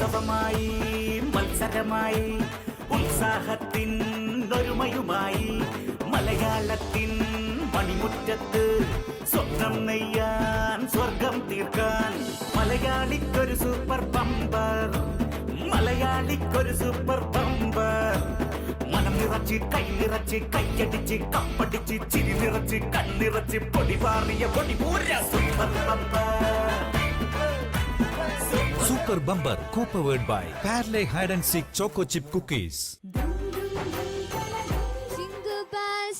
ഉത്സവമായി മത്സരമായി ഉത്സാഹത്തിൻ ഒരുമയുമായി മലയാളത്തിൻ മണിമുറ്റത്ത് സ്വപ്നം നെയ്യാൻ സ്വർഗം തീർക്കാൻ മലയാളിക്കൊരു സൂപ്പർ ബമ്പർ, മലയാളിക്കൊരു സൂപ്പർ ബമ്പർ. മനം നിറച്ച് കൈ നിറച്ച് കൈയടിച്ച് കപ്പടിച്ച് ചിരി നിറച്ച് കണ്ണിറച്ച് പൊടി പാറിയ പൊടി പൂര super bumper. Super Bumper co-powered by Parle Hide and Seek Choco Chip Cookies. Jingle bells,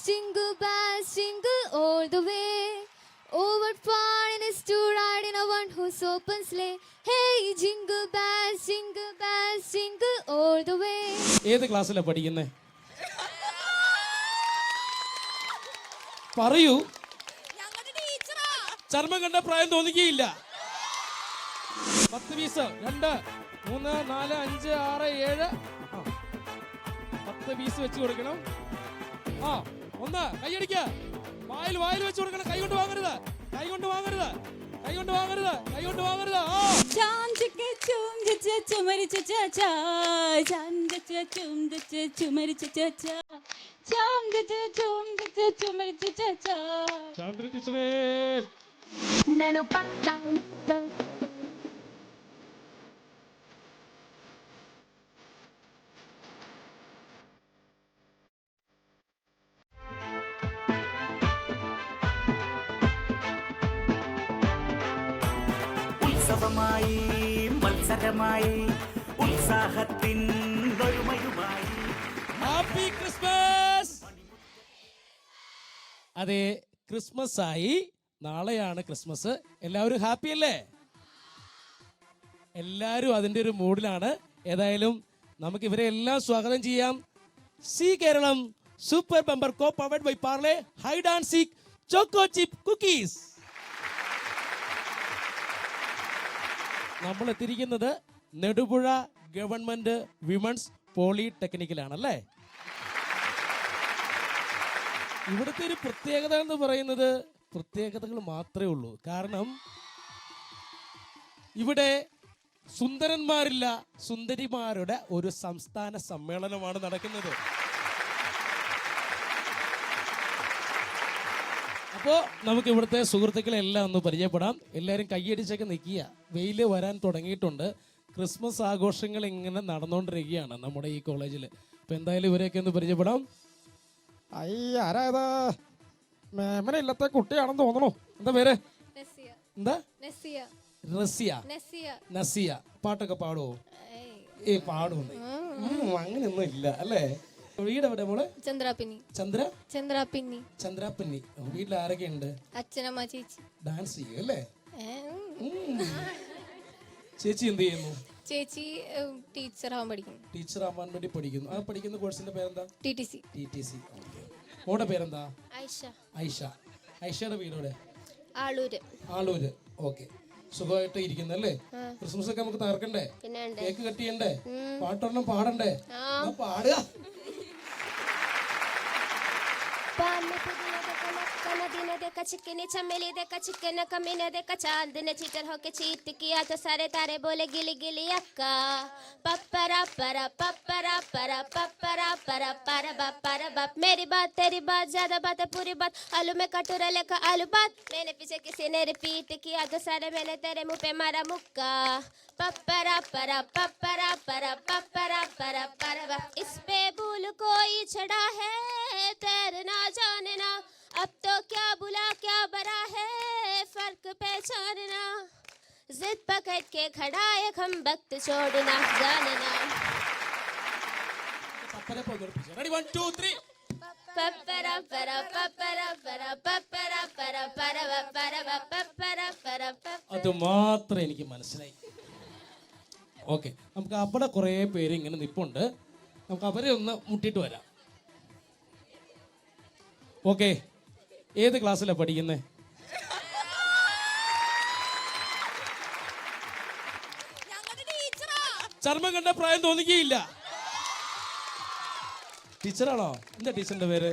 jingle all the way. Oh, what fun it is to ride in a one-horse open sleigh. Hey, jingle bells, jingle all the way. ഏത് ക്ലാസ്സിലാണ് പഠിക്കുന്നേ? പറയൂ. ചർമ്മം കണ്ട പ്രായം തോന്നിക്കുകയില്ല. 10 piece 2 3 4 5 6 7 10 piece വെച്ച് കൊടുക്കണം. ഒന്ന് കൈയടിക്ക. വായിൽ വെച്ച് കൊടുക്കണം. കൈ കൊണ്ട് വാങ്ങരുത്. ഉത്സവമായി മത്സരമായി ഉത്സാഹത്തിൻ ഒരുമയുമായി. Happy Christmas. അതെ, ക്രിസ്മസ് ആയി. നാളെയാണ് ക്രിസ്മസ്. എല്ലാവരും ഹാപ്പി അല്ലേ? എല്ലാവരും അതിൻ്റെ ഒരു മൂഡിലാണ്. ഏതായാലും നമുക്ക് ഇവരെ എല്ലാം സ്വാഗതം ചെയ്യാം. Zee Keralam super bumper co powered by Parle Hide and Seek choco chip cookies. നമ്മൾ എത്തിയിരിക്കുന്നത് നെടുപുഴ ഗവൺമെന്റ് വിമൻസ് പോളിടെക്നിക്കിലാണല്ലേ. ഇവിടുത്തെ ഒരു പ്രത്യേകത എന്ന് പറയുന്നത് പ്രത്യേകതകൾ മാത്രമേ ഉള്ളൂ. കാരണം ഇവിടെ സുന്ദരന്മാരില്ല, സുന്ദരിമാരുടെ ഒരു സംസ്ഥാന സമ്മേളനമാണ് നടക്കുന്നത്. അപ്പോൾ നമുക്ക് ഇവിടുത്തെ സുഹൃത്തുക്കളെല്ലാം ഒന്ന് പരിചയപ്പെടാം. എല്ലാവരും കൈയടിച്ചൊക്കെ നിൽക്കുക. വെയിൽ വരാൻ തുടങ്ങിയിട്ടുണ്ട്. ക്രിസ്മസ് ആഘോഷങ്ങൾ ഇങ്ങനെ നടന്നുകൊണ്ടിരിക്കുകയാണ് നമ്മുടെ ഈ കോളേജിൽ. അപ്പോൾ എന്തായാലും ഇവരെയൊക്കെ ഒന്ന് പരിചയപ്പെടാം. ആരായത്? മേമന ഇല്ലത്തെ കുട്ടിയാണെന്ന് തോന്നണു. എന്താ പേര്? എന്താ? നസിയ. പാട്ടൊക്കെ പാടുവോ? പാടുന്നു. അങ്ങനെയൊന്നും ഇല്ല അല്ലേ? വീട് എവിടെ മോളെ? ചന്ദ്രാപിന്നി. വീട്ടിൽ ആരൊക്കെ ഉണ്ട്? അച്ഛനമ്മ, ചേച്ചി. ഡാൻസ് ചെയ്യും അല്ലേ? ചേച്ചി എന്ത് ചെയ്യുന്നു? ചേച്ചി ടീച്ചറാവാൻ വേണ്ടി പഠിക്കുന്നു. ആ പഠിക്കുന്ന കോഴ്സിന്റെ പേരെന്താ? TTC. മോളുടെ പേരെന്താ? ഐഷയുടെ വീട് എവിടെ? ആളൂര്. ഓക്കെ. സുഖമായിട്ട് ഇരിക്കുന്നല്ലേ? ക്രിസ്മസ് ഒക്കെ നമുക്ക് തകർക്കണ്ടേ? കേക്ക് കട്ട് ചെയ്യണ്ടേ? പാട്ടൊരെണ്ണം പാടണ്ടേ? പാടുക. नदीने देखा चिकने चमेली देखा चिकन कमीने देखा चांद ने चीटर होके चीट किया तो सारे तारे बोले गिली गिली अक्का पप्परा परा पप्परा परा पप्परा परा परा बाप मेरी बात तेरी बात ज्यादा बात है पूरी बात आलू में कटोरा लेकर आलू बात मैंने पीछे किसी ने रिपीट किया तो सारे मैंने तेरे मुंह पे मारा मुक्का पप्परा परा पप्परा परा पप्परा परा परा बाप इस पे भूल कोई चढ़ा है तेरे ना जाने ना अब तो क्या बुला क्या बरा है फर्क पहचानना जिद पकड़ के खड़ा एक हम वक्त छोड़ना जानना Ready, 1 2 3 पप्परा परा पप्परा परा पप्परा परा परा परा पप्परा परा അത് മാത്രം എനിക്ക് മനസ്സിലായി. ഓക്കെ, നമുക്ക് അവിടെ കുറേ പേര് ഇങ്ങനെ നിൽപ്പുണ്ട്. നമുക്ക് അവരെ ഒന്ന് മുട്ടിയിട്ട് വരാം. ഓക്കെ, ഏത് ക്ലാസ്സിലാണ് പഠിക്കുന്നത്? ചർമ്മം കണ്ട പ്രായം തോന്നിക്കുകയില്ല. ടീച്ചറാണോ? എന്താ ടീച്ചറിന്റെ പേര്?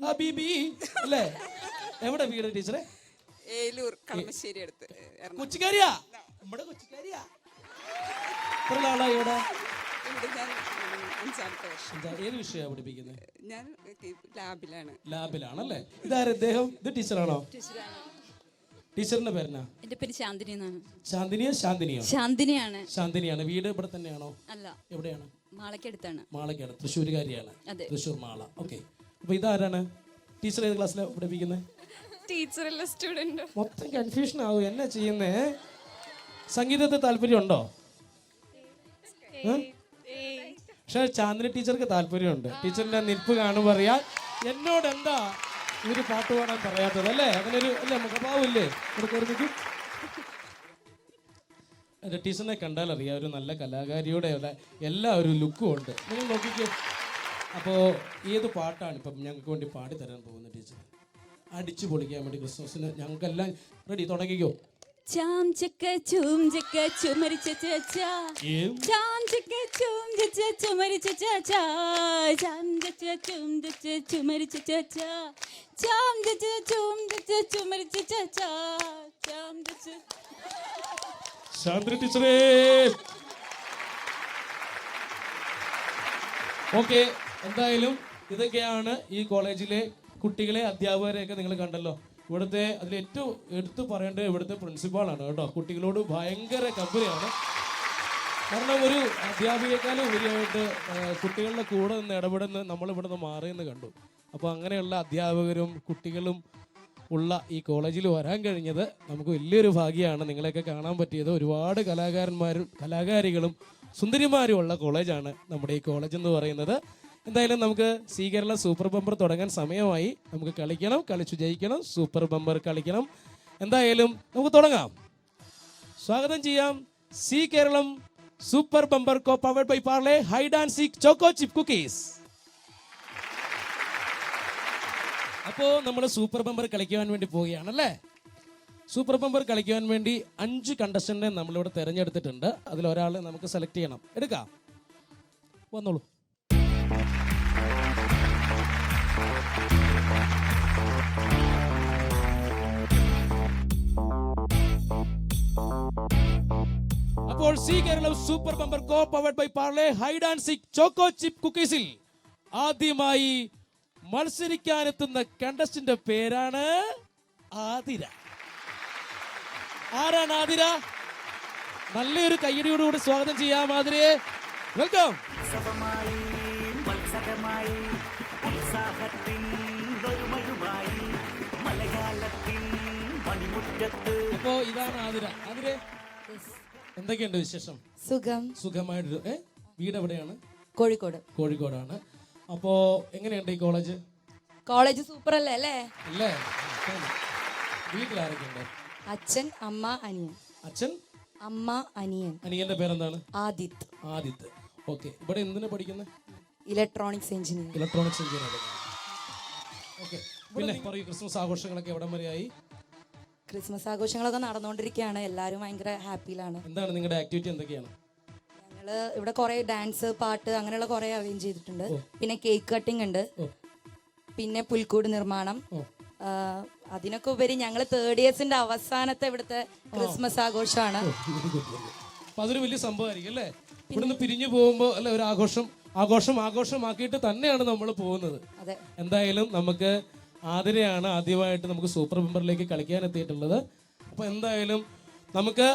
ഹബീബി അല്ലേ? എവിടെ വീട് ടീച്ചറെ? ഏലൂർ കളമശ്ശേരി അടുത്ത്. കൊച്ചിക്കാരിയാ? നമ്മുടെ കൊച്ചിക്കാരിയാ. എത്ര നാളായി ഇവിടെ? ഇവിടെ ഞാൻ 5-ാമത്തെ വർഷം. ഏത് വിഷയമാണ് പഠിപ്പിക്കുന്നത്? ഞാൻ ലാബിലാണ്. ലാബിലാണല്ലേ. ഇതാര് ഇദ്ദേഹം? ഇത് ടീച്ചറാണോ? ടീച്ചറിന്റെ പേരെന്നാ? എന്റെ പേര് ശാന്തിനി എന്നാണ്. ശാന്തിനിയോ ശാന്തിനിയോ? ശാന്തിനിയാണ്. ശാന്തിനിയാണ്. വീട് ഇവിടെ തന്നെയാണോ? അല്ല, എവിടെയാണ്? മാളക്കടുത്താണ്. മാളക്കാണ്. തൃശ്ശൂരുകാരിയാണ്. അതെ. തൃശ്ശൂർ മാള. ഓക്കെ. അപ്പൊ ഇതാരാണ്? ടീച്ചർ ഏത് ക്ലാസ്സിലാണ് പഠിപ്പിക്കുന്നത്? ടീച്ചറല്ല, സ്റ്റുഡന്റ്. മൊത്തം കൺഫ്യൂഷൻ ആവും. എന്നാ ചെയ്യുന്നേ? സംഗീതത്തിൽ താല്പര്യമുണ്ടോ? പക്ഷെ ചാന്ദിനി ടീച്ചർക്ക് താല്പര്യമുണ്ട്. ടീച്ചറിന്റെ നിൽപ്പ് കാണുമ്പോൾ അറിയാം എന്നോട് എന്താ ഇവര് പാട്ട് പാടാൻ പറയാത്തത് അല്ലേ? അങ്ങനെ ഒരു അല്ലേ മുഖഭാവമില്ലേ? ഓർമ്മിക്കും. എൻ്റെ ടീച്ചറിനെ കണ്ടാൽ അറിയാം ഒരു നല്ല കലാകാരിയുടെ എല്ലാ ഒരു ലുക്കും ഉണ്ട്. നിങ്ങൾ നോക്കിക്കോ. അപ്പോൾ ഏത് പാട്ടാണ് ഇപ്പം ഞങ്ങൾക്ക് വേണ്ടി പാടി തരാൻ പോകുന്നത് ടീച്ചർ? അടിച്ചു പൊളിക്കാൻ വേണ്ടി ക്രിസ്മസിന് ഞങ്ങൾക്കെല്ലാം റെഡി. തുടങ്ങിക്കോ. ചാം ചക്ക ചൂം ചക്ക ചുമരിച്ച ചാ ചാം ചക്ക ചൂം ചച്ച ചുമരിച്ച ചാ ചാം ചക്ക ചൂം ചച്ച ചുമരിച്ച ചാ ചാം ചച്ച ചൂം ചച്ച ചുമരിച്ച ചാ ചാം ചച്ച. ശാന്തി ടീച്ചറേ. ഓക്കെ, എന്തായാലും ഇതൊക്കെയാണ് ഈ കോളേജിലെ കുട്ടികളെ അധ്യാപകരെയൊക്കെ നിങ്ങൾ കണ്ടല്ലോ. ഇവിടുത്തെ അതിലേറ്റവും എടുത്തു പറയേണ്ടത് ഇവിടുത്തെ പ്രിൻസിപ്പാളാണ് കേട്ടോ. കുട്ടികളോട് ഭയങ്കര കമ്പനിയാണ്. കാരണം ഒരു അധ്യാപികയെക്കാളും ഉപരിയായിട്ട് കുട്ടികളുടെ കൂടെ നിന്ന് ഇടപെടുന്ന നമ്മളിവിടെ നിന്ന് മാറിയെന്ന് കണ്ടു. അപ്പോൾ അങ്ങനെയുള്ള അധ്യാപകരും കുട്ടികളും ഉള്ള ഈ കോളേജിൽ വരാൻ കഴിഞ്ഞത് നമുക്ക് വലിയൊരു ഭാഗ്യമാണ്. നിങ്ങളെയൊക്കെ കാണാൻ പറ്റിയത്. ഒരുപാട് കലാകാരന്മാരും കലാകാരികളും സുന്ദരിമാരും ഉള്ള കോളേജാണ് നമ്മുടെ ഈ കോളേജ് എന്ന് പറയുന്നത്. എന്തായാലും നമുക്ക് സി കേരള സൂപ്പർ ബമ്പർ തുടങ്ങാൻ സമയമായി. നമുക്ക് കളിക്കണം, കളിച്ചു ജയിക്കണം, സൂപ്പർ ബമ്പർ കളിക്കണം. എന്തായാലും നമുക്ക് തുടങ്ങാം. സ്വാഗതം ചെയ്യാം Zee Keralam super bumper co powered by Parle Hide and Seek choco chip cookies. അപ്പോൾ നമ്മൾ സൂപ്പർ ബമ്പർ കളിക്കുവാൻ വേണ്ടി പോവുകയാണല്ലേ. സൂപ്പർ ബമ്പർ കളിക്കുവാൻ വേണ്ടി 5 കണ്ടസ്റ്റന്റിനെ നമ്മളിവിടെ തിരഞ്ഞെടുത്തിട്ടുണ്ട്. അതിലൊരാളെ നമുക്ക് സെലക്ട് ചെയ്യണം. എടുക്കാം, വന്നോളൂ. അപ്പോൾ Zee Keralam super bumper co powered by Parle Hide and Seek choco chip കുക്കീസിൽ ആദ്യമായി മത്സരിക്കാനെത്തുന്ന കണ്ടസ്റ്റന്റ് പേരാണ് ആതിര. ആരാണ് ആതിര? നല്ലൊരു കയ്യടിയോടുകൂടി സ്വാഗതം ചെയ്യാം ആതിരയെ. വെൽക്കം. ഉത്സവമായി മത്സരമായി ഉത്സാഹത്തിൻ ഒരുമയുമായി മലയാളത്തിൻ മണിമുറ്റത്ത്. അപ്പോ ഇതാണ് ആതിര. ആതിരെ, എന്തൊക്കെയുണ്ട് വിശേഷം? സുഖം. സുഖമായിട്ട്. വീട് എവിടെയാണ്? കോഴിക്കോട്. കോഴിക്കോടാണ്. അപ്പോ എങ്ങനെയുണ്ട് ഈ കോളേജ്? കോളേജ് സൂപ്പർ അല്ലേ? അല്ലേ? വീട്ടിൽ ആരൊക്കെയുണ്ട്? അച്ഛൻ, അമ്മ, അനിയൻ. അച്ഛൻ, അമ്മ, അനിയൻ. അനിയന്റെ പേരെന്താണ്? ആദിത്. ആദിത്ത്. ഓക്കെ. ഇവിടെ എന്തിനാ പഠിക്കുന്നത്? Electronics engineer. Electronics engineer. Okay. പിന്നെ പറയൂ, ക്രിസ്മസ് ആഘോഷങ്ങളൊക്കെ എവിടം വരെയായി? ക്രിസ്മസ് ആഘോഷങ്ങളൊക്കെ നടന്നുകൊണ്ടിരിക്കുകയാണ്. എല്ലാവരും ഭയങ്കര ഹാപ്പിയിലാണ്. എന്താണ് നിങ്ങളുടെ ആക്ടിവിറ്റി? എന്തൊക്കെയാണ്? ഞങ്ങള് ഇവിടെ കുറെ ഡാൻസ്, പാട്ട് അങ്ങനെയുള്ള കുറെ അറേഞ്ച് ചെയ്തിട്ടുണ്ട്. പിന്നെ കേക്ക് കട്ടിംഗ് ഉണ്ട്. പിന്നെ പുൽക്കൂട് നിർമ്മാണം. അതിനൊക്കെ ഉപരി ഞങ്ങൾ 3rd ഇയേഴ്സിന്റെ അവസാനത്തെ ഇവിടുത്തെ ക്രിസ്മസ് ആഘോഷമാണ്. അപ്പൊ അതൊരു വലിയ സംഭവമായിരിക്കും അല്ലേ? ഇവിടുന്ന് പിരിഞ്ഞു പോകുമ്പോൾ അല്ലെ ഒരു ആഘോഷമാക്കിയിട്ട് തന്നെയാണ് നമ്മൾ പോകുന്നത്. അതെ. എന്തായാലും നമുക്ക് ആതിരയാണ് ആദ്യമായിട്ട് നമുക്ക് സൂപ്പർ ബമ്പറിലേക്ക് കളിക്കാൻ എത്തിയിട്ടുള്ളത്. അപ്പൊ എന്തായാലും നമുക്ക്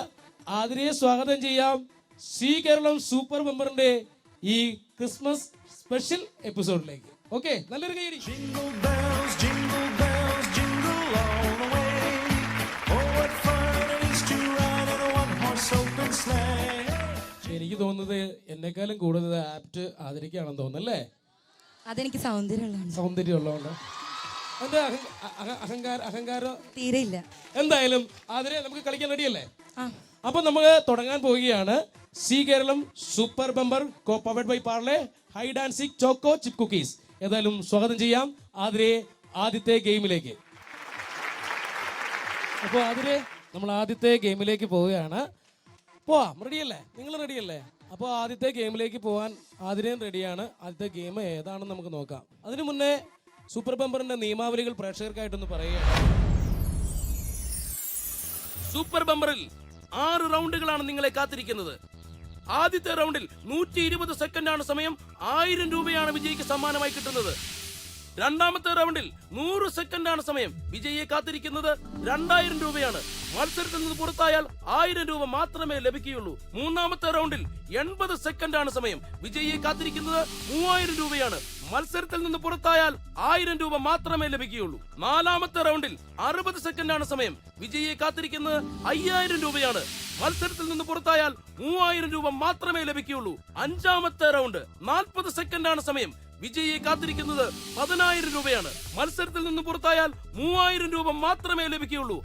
ആതിരയെ സ്വാഗതം ചെയ്യാം സി കേരളം സൂപ്പർ ബമ്പറിന്റെ ഈ ക്രിസ്മസ് സ്പെഷ്യൽ എപ്പിസോഡിലേക്ക്. ഓക്കെ, നല്ലൊരു കൈയടി. Jingle bells, jingle bells, jingle all the way. Oh, what fun it is to ride in a one-horse open sleigh. എനിക്ക് തോന്നുന്നത് എന്നെക്കാളും കൂടുതൽ ആപ്റ്റ് ആതിരയ്ക്കാണെന്ന് തോന്നുന്നല്ലേ? അതെനിക്ക് സൗന്ദര്യമുള്ളതാണ്. സൗന്ദര്യമുള്ളതുകൊണ്ട് എന്റെ അഹങ്കാരം തീരെയില്ല. എന്തായാലും ആതിരെ, നമുക്ക് കളിക്കാൻ റെഡിയല്ലേ? അപ്പൊ നമുക്ക് തുടങ്ങാൻ പോവുകയാണ് Zee Keralam super bumper co powered by Parle Hide and Seek choco chip cookies. ഏതായാലും സ്വാഗതം ചെയ്യാം ആതിരെ ആദ്യത്തെ ഗെയിമിലേക്ക്. അപ്പോൾ ആതിരെ, നമ്മൾ ആദ്യത്തെ ഗെയിമിലേക്ക് പോവുകയാണ്. പോവാം, റെഡിയല്ലേ? നിങ്ങൾ റെഡിയല്ലേ? അപ്പോൾ ആദ്യത്തെ ഗെയിമിലേക്ക് പോകാൻ ആതിരയും റെഡിയാണ്. ആദ്യത്തെ ഗെയിം ഏതാണെന്ന് നമുക്ക് നോക്കാം. അതിനു മുന്നേ സൂപ്പർ ബമ്പറിന്റെ നിയമാവലികൾ പ്രേക്ഷകർക്കായിട്ടൊന്ന് പറയുകയാണ്. സൂപ്പർ ബമ്പറിൽ 6 റൗണ്ടുകളാണ് നിങ്ങളെ കാത്തിരിക്കുന്നത്. ആദ്യത്തെ റൗണ്ടിൽ 120 സെക്കൻഡാണ് സമയം. 1000 രൂപയാണ് വിജയിക്ക് സമ്മാനമായി കിട്ടുന്നത്. രണ്ടാമത്തെ റൗണ്ടിൽ 100 സെക്കൻഡാണ് സമയം. വിജയിയെ കാത്തിരിക്കുന്നത് 2000 രൂപയാണ്. മത്സരത്തിൽ നിന്ന് പുറത്തായാൽ 1000 രൂപ മാത്രമേ ലഭിക്കുകയുള്ളൂ. മൂന്നാമത്തെ റൗണ്ടിൽ 80 സെക്കൻഡാണ് സമയം. വിജയിയെ കാത്തിരിക്കുന്നത് 3000 രൂപയാണ്. മത്സരത്തിൽ നിന്ന് പുറത്തായാൽ 1000 രൂപ മാത്രമേ ലഭിക്കുകയുള്ളൂ. നാലാമത്തെ റൗണ്ടിൽ 60 സെക്കൻഡാണ് സമയം. വിജയിയെ കാത്തിരിക്കുന്നത് 5000 രൂപയാണ്. മത്സരത്തിൽ നിന്ന് പുറത്തായാൽ 3000 രൂപ മാത്രമേ ലഭിക്കുകയുള്ളൂ. അഞ്ചാമത്തെ റൗണ്ട് 40 സെക്കൻഡാണ് സമയം. വിജയിയെ കാത്തിരിക്കുന്നത് 10000 രൂപയാണ്. മത്സരത്തിൽ നിന്ന് പുറത്തായാൽ 3000 രൂപ മാത്രമേ ലഭിക്കുകയുള്ളൂ.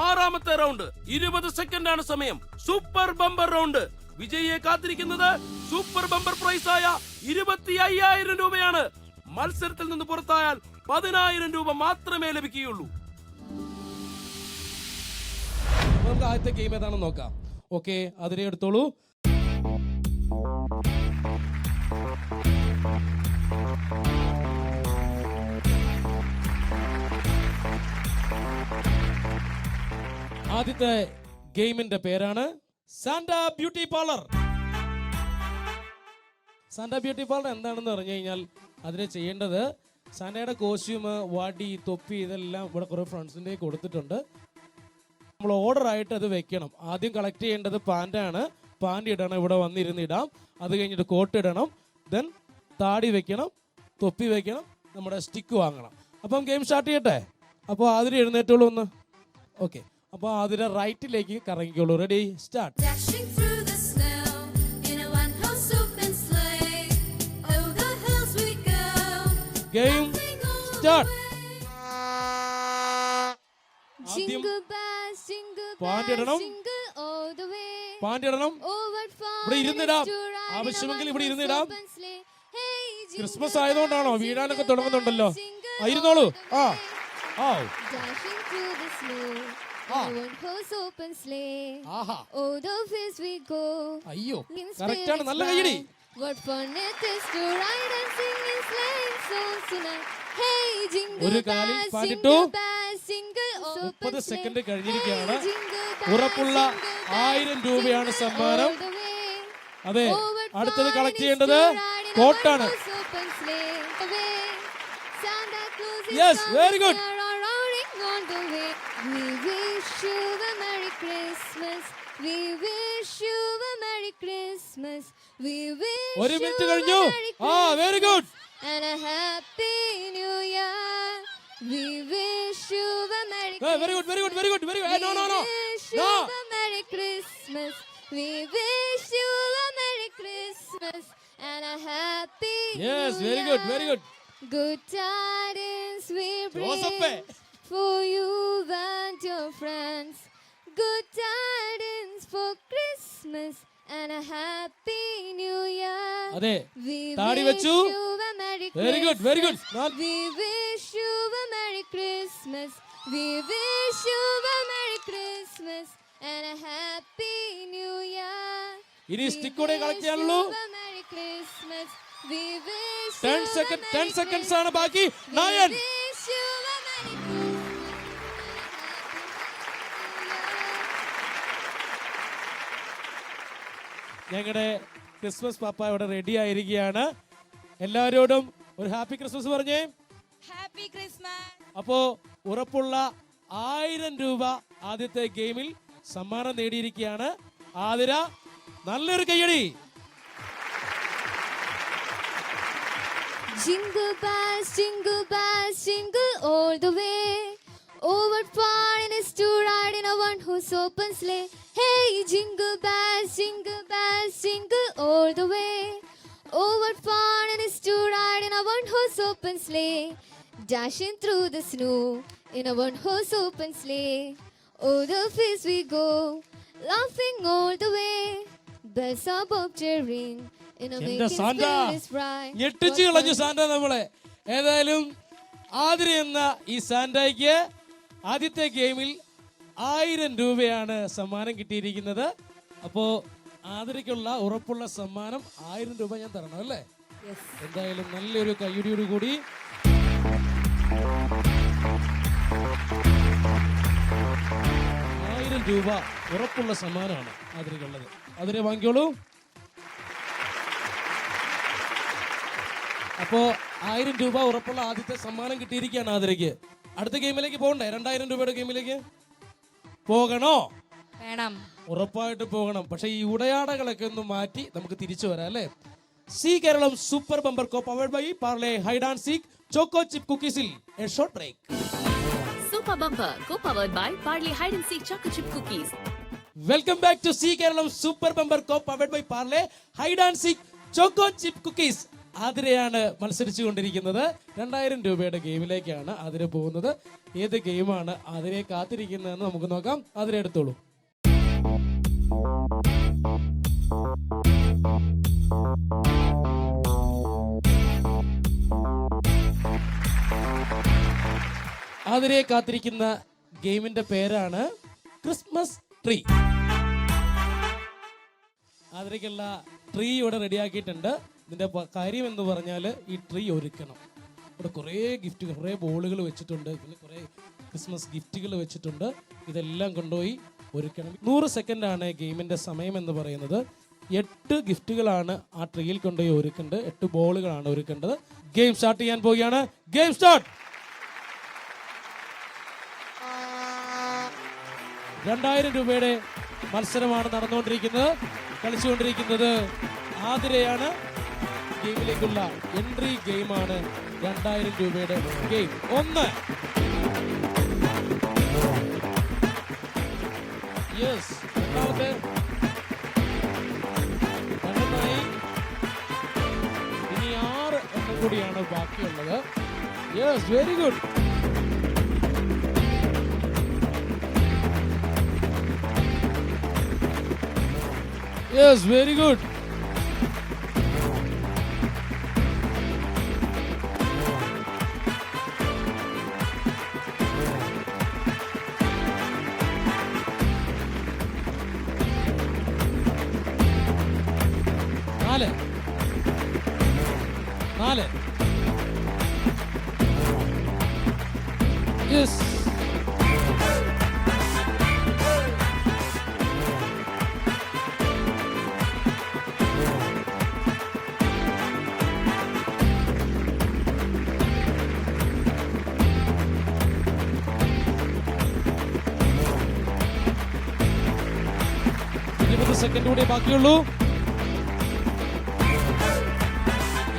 ആറാമത്തെ റൗണ്ട് 20 സെക്കൻഡാണ് സമയം. Super bumper round. വിജയിയെ കാത്തിരിക്കുന്നത് സൂപ്പർ ബമ്പർ പ്രൈസായ 25000 രൂപയാണ്. മത്സരത്തിൽ നിന്ന് പുറത്തായാൽ 10000 രൂപ മാത്രമേ ലഭിക്കുകയുള്ളൂ. നമുക്ക് ആദ്യത്തെ ഗെയിം ഏതാണെന്ന് നോക്കാം. ഓക്കെ, അതിനെ എടുത്തോളൂ. ആദ്യത്തെ ഗെയിമിന്റെ പേരാണ് Santa beauty parlour. Santa beauty parlour എന്താണെന്ന് പറഞ്ഞു കഴിഞ്ഞാൽ അതിന് ചെയ്യേണ്ടത് സാന്റയുടെ കോസ്റ്റ്യൂം, വടി, തൊപ്പി ഇതെല്ലാം ഇവിടെ കുറെ ഫ്രണ്ട്സിൻ്റെ കൊടുത്തിട്ടുണ്ട്. നമ്മൾ ഓർഡർ ആയിട്ട് അത് വെക്കണം. ആദ്യം കളക്ട് ചെയ്യേണ്ടത് പാൻ്റാണ്. പാൻ്റ് ഇടണം, ഇവിടെ വന്നിരുന്നിടാം. അത് കഴിഞ്ഞിട്ട് കോട്ട് ഇടണം, ദെൻ താടി വെക്കണം, തൊപ്പി വെക്കണം, നമ്മുടെ സ്റ്റിക്ക് വാങ്ങണം. അപ്പം ഗെയിം സ്റ്റാർട്ട് ചെയ്യട്ടെ. അപ്പോൾ ആതിര എഴുന്നേറ്റോളൂ ഒന്ന്. ഓക്കെ, അപ്പോൾ ആതിര റൈറ്റിലേക്ക് കറങ്ങിക്കോളൂ. Ready, start. Dashing through the snow in a one-horse open sleigh. Over the hills we go. Game start. Jingle bells, jingle pant bells, ഇടണം. jingle all the way. Pant ഇടണം. Oh, what fun ഇവിടെ it is ഇരുന്നിടാം. to ride in a ആവശ്യമെങ്കിൽ ഇവിടെ one-horse ഇരുന്നിടാം. open sleigh. Hey, jingle ക്രിസ്മസ് ആയതുകൊണ്ടാണോ bells, വീഴാനൊക്കെ jingle തുടങ്ങുന്നുണ്ടല്ലോ? bells, jingle ഇരുന്നോളൂ. all the ആ way. ആ Dashing through the snow in a one-horse open sleigh. Aaha, Oh, the fields we go. അയ്യോ, In കറക്റ്റ് ആണ്. spirits നല്ല കയ്യടി. bright. What fun it is to ride and sing in sleighing songs tonight. Hey, jingle ഒരു കാലിൽ bells, പാടിട്ടു. jingle bells, jingle all 30 sleigh. Second കഴിഞ്ഞിരിക്കുകയാണ്. Hey, jingle bells, ഉറപ്പുള്ള jingle 1000 bells, രൂപയാണ് jingle സമ്മാനം. all the way. അതെ, Oh, what അടുത്തത് fun collect it is ചെയ്യേണ്ടത് to ride in a കോട്ടാണ്. one-horse open sleigh. Away. Santa Claus is Yes, coming, very good. we are riding on the way. We wish you a Merry Christmas. We wish you a Merry Christmas. We wish ഒരു you minute a കഴിഞ്ഞു. Merry ആ, very good. Christmas and a Happy New Year. We wish you a Merry very good, very good, very good, very good. No no no We wish you no. a Merry Christmas. We wish you a Merry Christmas and a Happy yes, New very Year. Good, very good. Good tidings we ജോസഫേ. bring for you and your friends. Good tidings for Christmas and a Happy New Year. അതെ, We താടി wish വെച്ചു. you a Merry Very good, very good. Christmas. We wish you a Merry Christmas. We wish you a Merry Christmas and a Happy New Year. ഇനി We stick കൂടെ collect wish ചെയ്യാനുള്ളൂ. you a Merry Christmas. We wish 10 you a second, Merry 10 seconds ആണ് Christmas. ബാക്കി. We 9 wish you a Merry Christmas. ഞങ്ങളുടെ Christmas പാപ്പ ഇവിടെ ready ആയിരിക്കുകയാണ്. എല്ലാവരോടും ഒരു ഹാപ്പി ക്രിസ്മസ് പറഞ്ഞേ. Happy Christmas. അപ്പോ ഉറപ്പുള്ള 1000 രൂപ ആദ്യത്തെ ഗെയിമിൽ സമ്മാനം നേടിയിരിക്കുകയാണ് ആതിര. നല്ലൊരു കയ്യടി. Jingle bells, jingle all the way. Oh, what fun it is to ride in a one-horse open sleigh. Hey, jingle bells, jingle all the way. Oh, what fun it is to ride in a one-horse open sleigh. Dashing through the snow in a one-horse open sleigh. Oh, the fields we go, laughing all the way. Bells are bob cheering in a എന്റെ making Santa spirits bright. ഞെട്ടിച്ച് കളഞ്ഞു Santa നമ്മളെ. ഏതായാലും ആതിര എന്ന ഈ സാന്റയ്ക്ക് ആദ്യത്തെ ഗെയിമിൽ 1000 രൂപയാണ് സമ്മാനം കിട്ടിയിരിക്കുന്നത്. അപ്പോൾ ആതിരയ്ക്കുള്ള ഉറപ്പുള്ള സമ്മാനം 1000 രൂപ ഞാൻ തരണം അല്ലേ? എന്തായാലും നല്ലൊരു കയ്യടിയോട് കൂടി 1000 രൂപ ഉറപ്പുള്ള സമ്മാനമാണ് ആതിരയ്ക്കുള്ളത്. ആതിര വാങ്ങിക്കോളൂ. അപ്പോ 1000 രൂപ ഉറപ്പുള്ള ആദ്യത്തെ സമ്മാനം കിട്ടിയിരിക്കുകയാണ് ആതിരയ്ക്ക്. അടുത്ത ഗെയിമിലേക്ക് പോകണ്ടേ? 2000 രൂപയുടെ ഗെയിമിലേക്ക് പോകണോ? വേണം. ഉറപ്പായിട്ട് പോകണം. പക്ഷെ ഈ ഉടയാടകളൊക്കെ ഒന്ന് മാറ്റി നമുക്ക് തിരിച്ചു വരാം അല്ലേ? Zee Keralam super bumper co powered by Parle Hide and Seek choco chip കുക്കീസിൽ a short break. Super Bumper, co-powered by Parley Hide and Seek Chocolate Chip Cookies. Welcome back to Zee Keralam super bumper co powered by Parle Hide and Seek choco chip cookies. ആതിരയാണ് മത്സരിച്ചു കൊണ്ടിരിക്കുന്നത്. 2000 രൂപയുടെ ഗെയിമിലേക്കാണ് ആതിര പോകുന്നത്. ഏത് ഗെയിമാണ് ആതിരയെ കാത്തിരിക്കുന്നതെന്ന് നമുക്ക് നോക്കാം. ആതിര എടുത്തോളൂ. ആതിരയെ കാത്തിരിക്കുന്ന ഗെയിമിന്റെ പേരാണ് ക്രിസ്മസ് ട്രീ. ആതിരയ്ക്കുള്ള ട്രീ ഇവിടെ റെഡിയാക്കിയിട്ടുണ്ട്. ഇതിന്റെ കാര്യം എന്ന് പറഞ്ഞാൽ ഈ ട്രീ ഒരുക്കണം. ഇവിടെ കുറേ ഗിഫ്റ്റുകൾ, കുറേ ബോളുകൾ വെച്ചിട്ടുണ്ട്, പിന്നെ കുറേ ക്രിസ്മസ് ഗിഫ്റ്റുകൾ വെച്ചിട്ടുണ്ട്. ഇതെല്ലാം കൊണ്ടുപോയി ഒരുക്കണം. 100 സെക്കൻഡാണ് ഗെയിമിന്റെ സമയം എന്ന് പറയുന്നത്. 8 ഗിഫ്റ്റുകളാണ് ആ ട്രീയിൽ കൊണ്ടുപോയി ഒരുക്കേണ്ടത്. 8 ബോളുകളാണ് ഒരുക്കേണ്ടത്. ഗെയിം സ്റ്റാർട്ട് ചെയ്യാൻ പോവുകയാണ്. Game start. 2000 രൂപയുടെ മത്സരമാണ് നടന്നുകൊണ്ടിരിക്കുന്നത്. കളിച്ചുകൊണ്ടിരിക്കുന്നത് ആതിരയാണ്. ഗെയിമിലേക്കുള്ള എൻട്രി ഗെയിമാണ് 2000 രൂപയുടെ ഗെയിം. 1 യെസ്, രണ്ടാമത്തെ 2 ഇനി 6 എണ്ണം കൂടിയാണ് ബാക്കിയുള്ളത്. Yes, very good. Yes, very good. Nale. Yes. Second കൂടെ ബാക്കിയുള്ളൂ.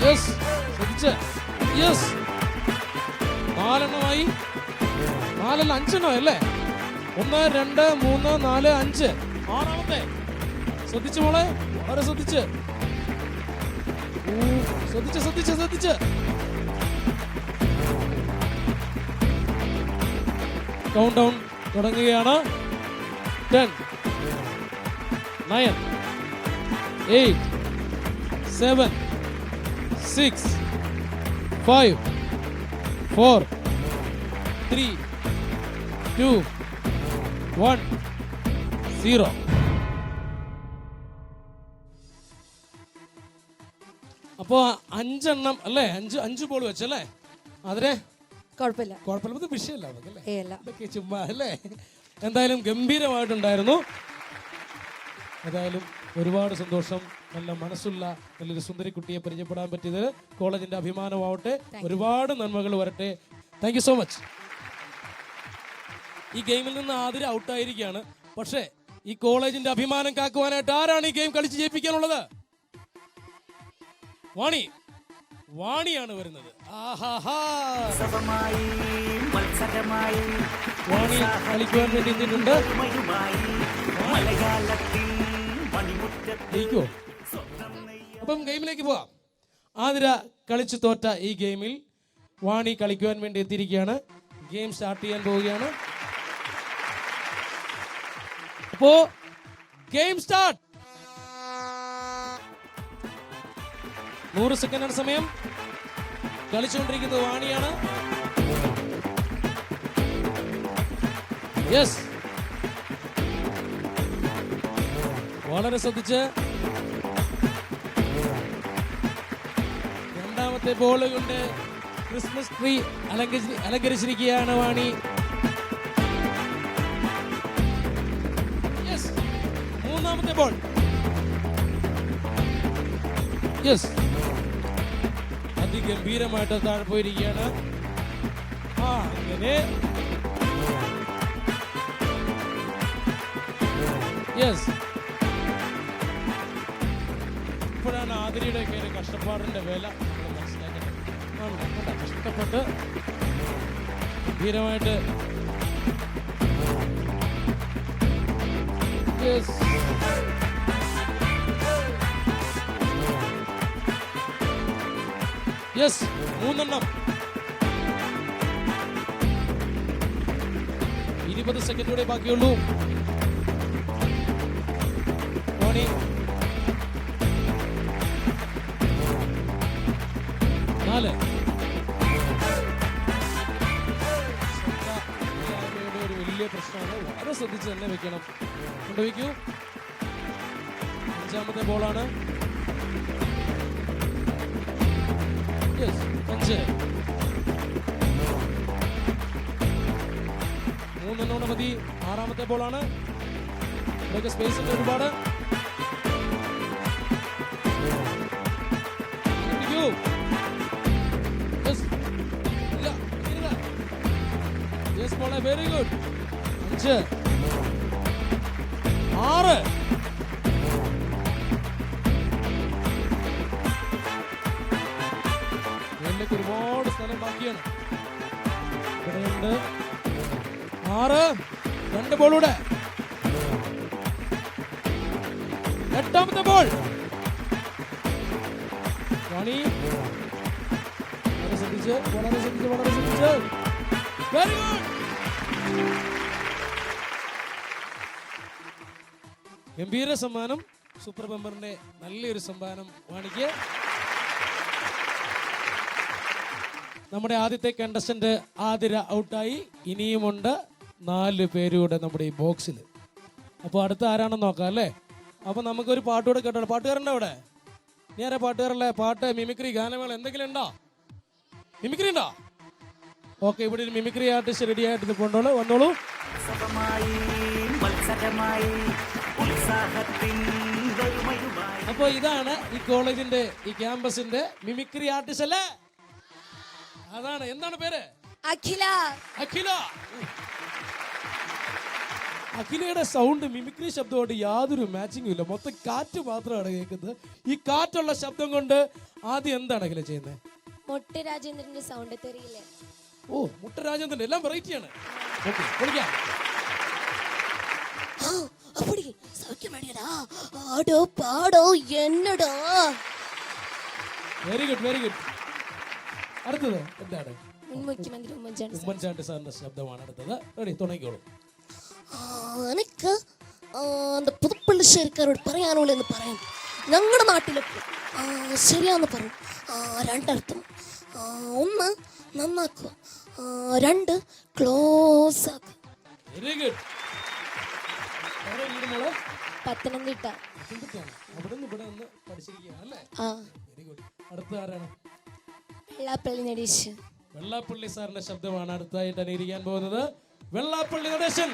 യെസ്, ശ്രദ്ധിച്ച്. യെസ്, 4 എണ്ണമായി. 4 5 എണ്ണം അല്ലേ? 1 2 3 4 5. 6ാമത്തെ. ശ്രദ്ധിച്ചു മോളെ, വളരെ ശ്രദ്ധിച്ച്. ശ്രദ്ധിച്ച്. കൗണ്ട് ഡൗൺ തുടങ്ങുകയാണ്. 10 9 8 7 6 5 4 3 2 1 0. അപ്പോ 5 എണ്ണം അല്ലേ? 5 ബോൾ വെച്ചല്ലേ അതിനെ? കുഴപ്പമില്ല, ഇത് വിഷയമല്ല അതൊക്കെ അല്ലേ? ഇതൊക്കെ ചുമ്മാ അല്ലേ? എന്തായാലും ഗംഭീരമായിട്ടുണ്ടായിരുന്നു. ഏതായാലും ഒരുപാട് സന്തോഷം. നല്ല മനസ്സുള്ള നല്ലൊരു സുന്ദരി കുട്ടിയെ പരിചയപ്പെടാൻ പറ്റിയത് കോളേജിന്റെ അഭിമാനമാവട്ടെ. ഒരുപാട് നന്മകൾ വരട്ടെ. Thank you so much. ഈ ഗെയിമിൽ നിന്ന് ആതിര ഔട്ടായിരിക്കുകയാണ്. പക്ഷേ ഈ കോളേജിന്റെ അഭിമാനം കാക്കുവാനായിട്ട് ആരാണ് ഈ ഗെയിം കളിച്ച് ജയിപ്പിക്കാനുള്ളത്? വാണിയാണ് വരുന്നത്. വാണി കളിക്കുവാൻ വേണ്ടി എത്തിയിട്ടുണ്ട്. ജയിക്കോ? അപ്പം ഗെയിമിലേക്ക് പോവാം. ആതിര കളിച്ചു തോറ്റ ഈ ഗെയിമിൽ വാണി കളിക്കുവാൻ വേണ്ടി എത്തിയിരിക്കുകയാണ്. ഗെയിം സ്റ്റാർട്ട് ചെയ്യാൻ പോവുകയാണ്. അപ്പോ ഗെയിം സ്റ്റാർട്ട്. 100 സെക്കൻഡാണ് സമയം. കളിച്ചുകൊണ്ടിരിക്കുന്നത് വാണിയാണ്. യെസ്, വളരെ ശ്രദ്ധിച്ച്. രണ്ടാമത്തെ ബോൾ കൊണ്ട് ക്രിസ്മസ് ട്രീ അലങ്കരിച്ചിരിക്കുകയാണ് വാണി. യെസ്, മൂന്നാമത്തെ ബോൾ. യെസ്, അതിഗംഭീരമായിട്ട് താഴെ പോയിരിക്കുകയാണ്. ആ അങ്ങനെ യെസ്. ഇപ്പോഴാണ് ആതിരയുടെ ഒക്കെ ഒരു കഷ്ടപ്പാടിന്റെ വില നമ്മൾ മനസ്സിലാക്കുന്നത്. കഷ്ടപ്പെട്ട് ഗംഭീരമായിട്ട് യെസ്. യെസ്, 3 20 സെക്കൻഡ് കൂടെ ബാക്കിയുള്ളൂ. 4 ഒരു വലിയ പ്രശ്നമാണ്. വളരെ ശ്രദ്ധിച്ച് തന്നെ വെക്കണം. കൊണ്ടുവയ്ക്കൂ. 5ാമത്തെ ബോളാണ്. 5. 3 മതി. 6ാമത്തെ ബോളാണ്. ഇവിടെയൊക്കെ സ്പേസ് ഉണ്ട് ഒരുപാട്. Very good. 5 6 ഒരുപാട് സ്ഥലം ബാക്കിയാണ്. ഇവിടെയുണ്ട് 6. 2 ബോളൂടെ. 8ാമത്തെ ബോൾ. വളരെ ശ്രദ്ധിച്ച് വെരി ഗുഡ്. ഗംഭീര സമ്മാനം. സൂപ്പർ ബമ്പറിന്റെ നല്ലൊരു സമ്മാനം വാണിക്ക്. നമ്മുടെ ആദ്യത്തെ കണ്ടസ്റ്റന്റ് ആതിര ഔട്ടായി. ഇനിയുമുണ്ട് 4 പേരൂടെ നമ്മുടെ ഈ ബോക്സിൽ. അപ്പോൾ അടുത്ത ആരാണെന്ന് നോക്കാം അല്ലേ? അപ്പോൾ നമുക്കൊരു പാട്ടുകൂടെ കേട്ടോ. പാട്ടുകാരുണ്ടോ അവിടെ? ഇനി ആരാ പാട്ടുകാരല്ലേ? പാട്ട്, മിമിക്രി, ഗാനമേള എന്തെങ്കിലും ഉണ്ടോ? മിമിക്രി ഉണ്ടോ? ഓക്കെ, ഇവിടെ ഒരു മിമിക്രി ആർട്ടിസ്റ്റ് റെഡി ആയിട്ട് നിൽപ്പുണ്ടോളൂ. വന്നോളൂ. അപ്പോൾ ഇതാണ് ഈ കോളേജിന്റെ, ഈ ക്യാമ്പസിന്റെ മിമിക്രി ആർട്ടിസ്റ്റ് അല്ലേ? അതാണ്. എന്താണ് പേര്? അഖില. അഖില. അഖിലയുടെ സൗണ്ട് മിമിക്രി ശബ്ദമായിട്ട് യാതൊരു മാച്ചിങ്ങും ഇല്ല. മൊത്തം കാറ്റ് മാത്രമാണ് കേൾക്കുന്നത്. ഈ കാറ്റുള്ള ശബ്ദം കൊണ്ട് ആദ്യം എന്താണ് അഖില ചെയ്യുന്നത്? മൊട്ട രാജേന്ദ്രന്റെ സൗണ്ട് തെറിയില്ലേ? ഓ, മുട്ട രാജേന്ദ്രന്റെ എല്ലാം വെറൈറ്റിയാണ്. ഓക്കെ, വിളിക്കാം. Very good, very good. അടുത്തത് എന്താണ്? മുഖ്യമന്ത്രി ഉമ്മൻചാണ്ടി സാറിന്റെ ശബ്ദമാണ് അടുത്തത്. റെഡി, തുടങ്ങിക്കോളൂ. എനിക്ക് പുതുപ്പള്ളിശ്ശേരിക്കാരോട് പറയാനുള്ളതെന്ന് പറയാം. ഞങ്ങളുടെ നാട്ടിലൊക്കെ ശരിയാന്ന് പറയും. 2 അർത്ഥം. 1 നന്നാക്കുക, 2 ക്ലോസ് ആക്കുക. Very good. പത്തനംതിട്ട. അവിടെ നിന്ന് ഇവിടെ നിന്ന് പഠിച്ചിരിക്കുകയാണ് അല്ലേ? Very good. അടുത്ത ആരാണ്? വെള്ളാപ്പള്ളി നടേശൻ. വെള്ളാപ്പള്ളി സാറിന്റെ ശബ്ദമാണ് അടുത്തായിട്ട് അനുകരിക്കാൻ പോകുന്നത്. വെള്ളാപ്പള്ളി നടേശൻ.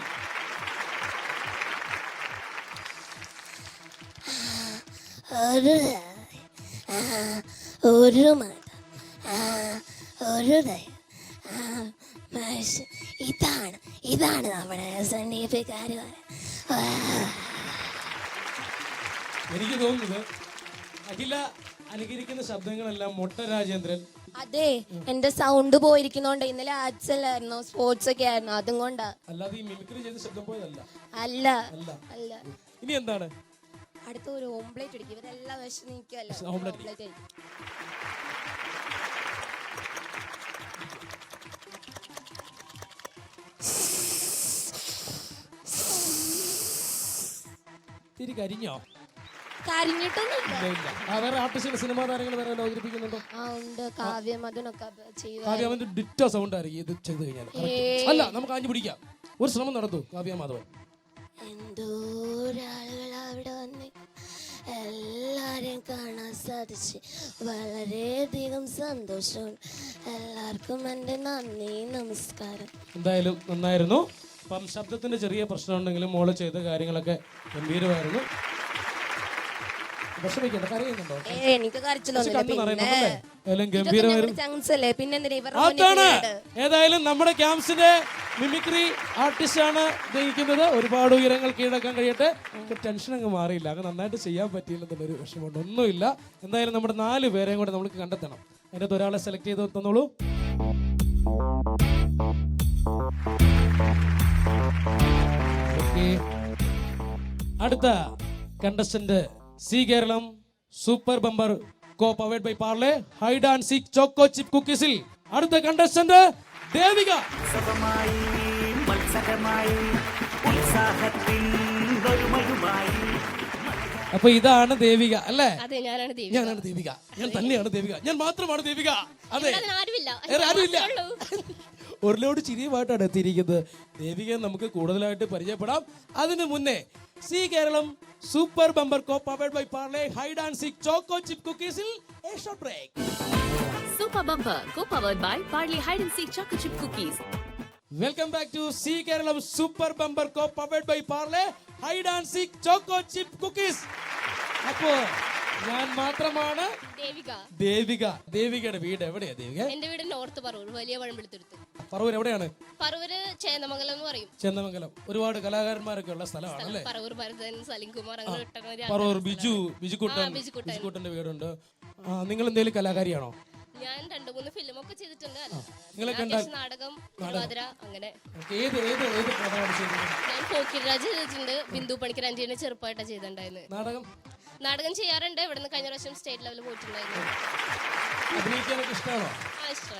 ഇതാണ് നമ്മുടെ സന്ദീപക്കാര്. എനിക്ക് തോന്നുന്നത് അഖില അനുകരിക്കുന്ന ശബ്ദങ്ങളെല്ലാം മൊട്ട രാജേന്ദ്രൻ. അതെ, എന്റെ സൗണ്ട് പോയിരിക്കുന്നോണ്ട്. ഇന്നലെ ആർട്സ് അല്ലായിരുന്നു, സ്പോർട്സ് ഒക്കെ ആയിരുന്നു, അതും കൊണ്ടാ. അല്ലാതെ ഈ മിമിക്രി ചെയ്ത ശബ്ദം പോയതല്ല. അല്ല. ഇനി എന്താണ്? അടുത്ത ഒരു ഓംപ്ലേറ്റ് അടിക്കും. ഇവരെല്ലാം വിഷം നിൽക്കുമല്ലോ. ഓംപ്ലേറ്റ്. തിരി കരിഞ്ഞോ? കരിഞ്ഞിട്ടൊന്നുമില്ല. വേറെ ആർട്ടിസ്റ്റുകൾ, സിനിമാ താരങ്ങൾ വേറെ അവതരിപ്പിക്കുന്നുണ്ടോ? ഉണ്ട്. കാവ്യമതിനൊക്കെ ചെയ്യുക. കാവ്യാമന്റെ ഡിറ്റോ സൗണ്ട് ആയിരിക്കും ഇത് ചെയ്ത് കഴിഞ്ഞാൽ. അല്ല, നമുക്ക് ആഞ്ഞു പിടിക്കാം. ഒരു ശ്രമം നടത്തൂ കാവ്യമാധവൻ. എന്തോരാളുകൾ അവിടെ വന്ന് എല്ലാരെയും കാണാൻ സാധിച്ച് വളരെയധികം സന്തോഷവും. എല്ലാവർക്കും എൻ്റെ നന്ദി, നമസ്കാരം. എന്തായാലും നന്നായിരുന്നു. അപ്പം ശബ്ദത്തിന്റെ ചെറിയ പ്രശ്നം ഉണ്ടെങ്കിലും മോള് ചെയ്ത കാര്യങ്ങളൊക്കെ ഗംഭീരമായിരുന്നു. വിഷമിക്കണ്ട, കരയുന്നുണ്ടോ? എനിക്ക് കരച്ചിൽ പക്ഷെ കണ്ണ് നിറയുന്നുണ്ടല്ലേ? ഏതായാലും ഗംഭീരമായിരുന്നു. ചങ്സ് അല്ലേ, പിന്നെ അതാണ്. ഏതായാലും നമ്മുടെ ക്യാമ്പ്സിന്റെ മിമിക്രി ആർട്ടിസ്റ്റ് ആണ് ജയിക്കുന്നത്. ഒരുപാട് ഉയരങ്ങൾ കീഴടക്കാൻ കഴിയട്ടെ. ടെൻഷൻ അങ്ങ് മാറിയില്ല, അങ്ങ് നന്നായിട്ട് ചെയ്യാൻ പറ്റിയില്ലെന്നുള്ളൊരു വിഷമമുണ്ട്. ഒന്നുമില്ല. എന്തായാലും നമ്മുടെ 4 പേരെയും കൂടെ നമുക്ക് കണ്ടെത്തണം. അതിനകത്ത് ഒരാളെ സെലക്ട് ചെയ്ത് തന്നോളൂ. അടുത്ത contestant Zee Keralam super bumper co powered by Parle Hide and Seek choco chip കുക്കീസിൽ അടുത്ത കണ്ടസ്റ്റന്റ് ദേവിക. അപ്പൊ ഇതാണ് ദേവിക അല്ലേ? അതെ, ഞാനാണ് ദേവിക. ഞാൻ തന്നെയാണ് ദേവിക. ഞാൻ മാത്രമാണ് ദേവിക. അതെ, ആരുമില്ല. വേറെ ആരുമില്ല. ഒരു ലോഡ് ചിരിയുമായിട്ടാണ് എത്തിയിരിക്കുന്നത്. ദേവികയെ നമുക്ക് കൂടുതലായിട്ട് പരിചയപ്പെടാം. അതിനു മുന്നേ Zee Keralam super bumper co powered by Parle Hide and Seek choco chip കുക്കീസിൽ a short break. Super Bumper, co-powered by Parley Hide and Seek Chocolate Chip Cookies. Welcome back to Zee Keralam super bumper co powered by Parle Hide and Seek choco chip cookies. അപ്പോ ഞാൻ മാത്രമാണ് ദേവിക. ദേവികയുടെ വീട് എവിടെയാ ദേവിക? എന്റെ വീട് north Paravur, വലിയ പഴമ്പെടുത്തെടുത്തു. പറവൂർ എവിടെയാണ്? പറവൂര് ചേന്നമംഗലം എന്ന് പറയും. ചേന്നമംഗലം ഒരുപാട് കലാകാരന്മാരൊക്കെ ഉള്ള സ്ഥലമാണ് അല്ലേ? പറവൂർ ഭരതൻ, സലിംകുമാർ, അങ്ങനെ പറവൂർ ബിജുക്കുട്ടന്റെ വീടുണ്ട്. നിങ്ങൾ എന്തെങ്കിലും കലാകാരിയാണോ? ഞാൻ 2-3 ഫിലിമൊക്കെ ചെയ്തിട്ടുണ്ട്. നിങ്ങളെ കണ്ടാൽ നാടകം, തിരുവാതിര, അങ്ങനെ. ഏത് പ്രോഗ്രാമാണ് ചെയ്തത്? ഞാൻ പോക്കിരാജ് ചെയ്തിട്ടുണ്ട്. ബിന്ദു പണിക്കർ ആന്റിനെ ചെറുപ്പമായിട്ടാണ് ചെയ്തിട്ടുണ്ടായിരുന്നു. നാടകം ചെയ്യാറുണ്ട്. ഇവിടുന്ന് കഴിഞ്ഞ പ്രാവശ്യം സ്റ്റേറ്റ് ലെവലിൽ പോയിട്ടുണ്ടായിരുന്നു. അഭിനയിക്കാനൊക്കെ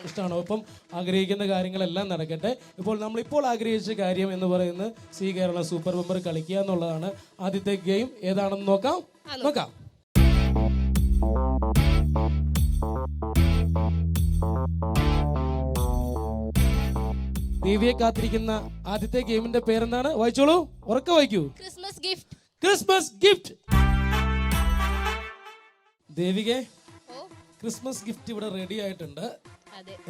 ഇഷ്ടമാണോ? ഇപ്പം ആഗ്രഹിക്കുന്ന കാര്യങ്ങളെല്ലാം നടക്കട്ടെ. ഇപ്പോൾ ആഗ്രഹിച്ച കാര്യം എന്ന് പറയുന്നത് സി കേരള സൂപ്പർ ബമ്പർ കളിക്കുക എന്നുള്ളതാണ്. ആദ്യത്തെ ഗെയിം ഏതാണെന്ന് നോക്കാം. ദേവിയെ കാത്തിരിക്കുന്ന ആദ്യത്തെ ഗെയിമിന്റെ പേരെന്താണ്? വായിച്ചോളൂ, ഉറക്കെ വായിക്കൂ. Christmas gift. ദേവികെ, ക്രിസ്മസ് ഗിഫ്റ്റ് ഇവിടെ റെഡി ആയിട്ടുണ്ട്.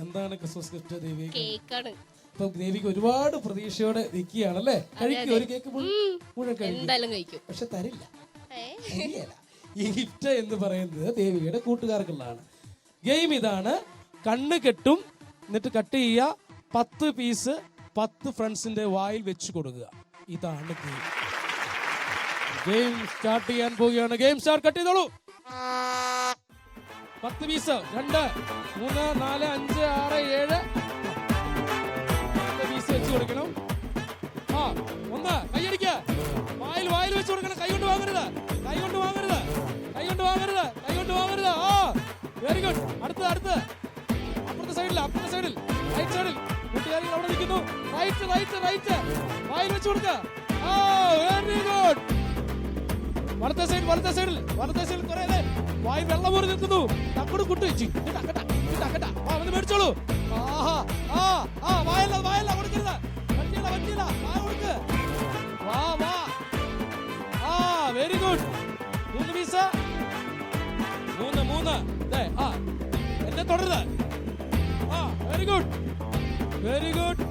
എന്താണ് ക്രിസ്മസ് ഗിഫ്റ്റ് ദേവിക? കേക്കാണ്. ഇപ്പൊ ദേവിക്ക് ഒരുപാട് പ്രതീക്ഷയോടെ നിൽക്കുകയാണല്ലേ? കഴിക്കും, ഒരു കേക്ക് മുഴുവൻ കഴിക്കും. പക്ഷെ തരില്ല. ഈ ഗിഫ്റ്റ് എന്ന് പറയുന്നത് ദേവികയുടെ കൂട്ടുകാർക്കുള്ളതാണ്. ഗെയിം ഇതാണ്. കണ്ണ് കെട്ടും, എന്നിട്ട് കട്ട് ചെയ്യുക. 10 പീസ് 10 ഫ്രണ്ട്സിന്റെ വായിൽ വെച്ച് കൊടുക്കുക. ഇതാണ് ഗെയിം. ഗെയിം സ്റ്റാർട്ട് ചെയ്യാൻ പോവുകയാണ്. Game start. കട്ട് ചെയ്തോളൂ. 10 പീസ് 2, 3, 4, 5, 6, 7 പീസ് വെച്ച് കൊടുക്കണം. 1 കൈയടിക്ക. വായിൽ വെച്ച് കൊടുക്കണം. കൈകൊണ്ട് വാങ്ങരുത്. Very good. അടുത്ത് അപ്പുറത്തെ സൈഡിൽ റൈറ്റ് സൈഡിൽ കൂട്ടുകാരികൾ അവിടെ നിൽക്കുന്നു. റൈറ്റ് വായിൽ വെച്ച് കൊടുക്കുക. Very good. വലത്തെ സൈഡിൽ കുറെ വായിൽ വെള്ളം പോലെ നിൽക്കുന്നു. തക്കട് കുട്ടി വന്ന് മേടിച്ചോളൂ. വായല്ല കൊടുക്കരുത്. പറ്റിയില്ല. കൊടുക്ക്. വാ. Very good. 3 പീസ്. 3 എന്നെ തുടരുത്. Very good.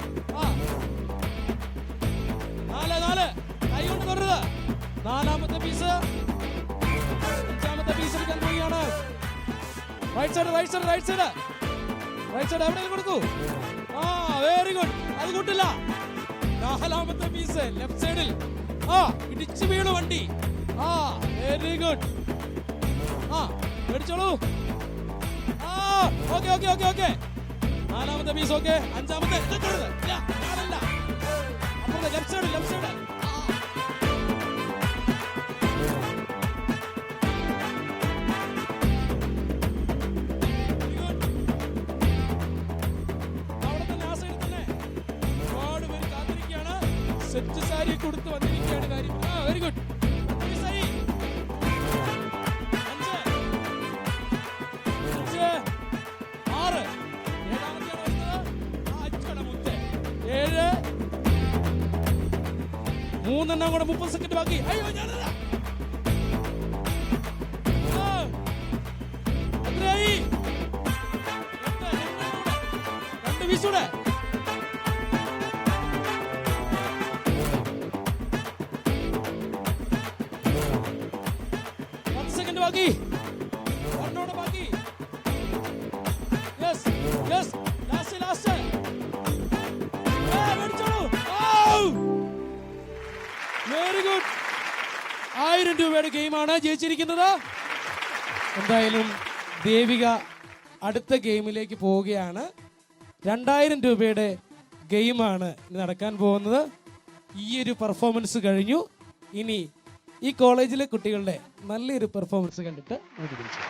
4 കൈ കൊണ്ട് തുടരുത്. 4ാമത്തെ പീസ്. 5ാമത്തെ പീസ് എടുക്കാൻ പോവുകയാണ്. റൈറ്റ് സൈഡ് എവിടെയെങ്കിലും കൊടുക്കൂ. Very good. അത് കൂട്ടില്ല. 4ാമത്തെ പീസ് ലെഫ്റ്റ് സൈഡിൽ. ഇടിച്ചു വീണു വണ്ടി. Very good. മേടിച്ചോളൂ. ഓക്കെ. 4ാമത്തെ പീസ് ഓക്കെ. 5ാമത്തെ അപ്പുറത്തെ ലെഫ്റ്റ് സൈഡ്. അവിടെ തന്നെ ആ സൈഡിൽ തന്നെ ഒരുപാട് പേര് കാത്തിരിക്കുകയാണ്. സെറ്റ് സാരി കൊടുത്ത് വന്നിരിക്കുകയാണ് കാര്യം. Very good. 5, 6. ഏഴാമത്തെയാണ് വരുന്നത്. 7. 3 കൂടെ 30 സെക്കൻഡ് ബാക്കി. അയ്യോ ഞാനല്ല. എത്രയായി? 2 പീസൂടെ. 10 സെക്കൻഡ് മിനിറ്റ് ബാക്കി. 1 minute ബാക്കി. Yes yes, last. Very good. 1000 രൂപയുടെ ഗെയിമാണ് ജയിച്ചിരിക്കുന്നത്. എന്തായാലും ദേവിക അടുത്ത ഗെയിമിലേക്ക് പോവുകയാണ്. 2000 രൂപയുടെ ഗെയിമാണ് ഇനി നടക്കാൻ പോകുന്നത്. ഈ ഒരു പെർഫോമൻസ് കഴിഞ്ഞു. ഇനി ഈ കോളേജിലെ കുട്ടികളുടെ നല്ലൊരു പെർഫോമൻസ് കണ്ടിട്ട് നമുക്ക് തിരിച്ചു.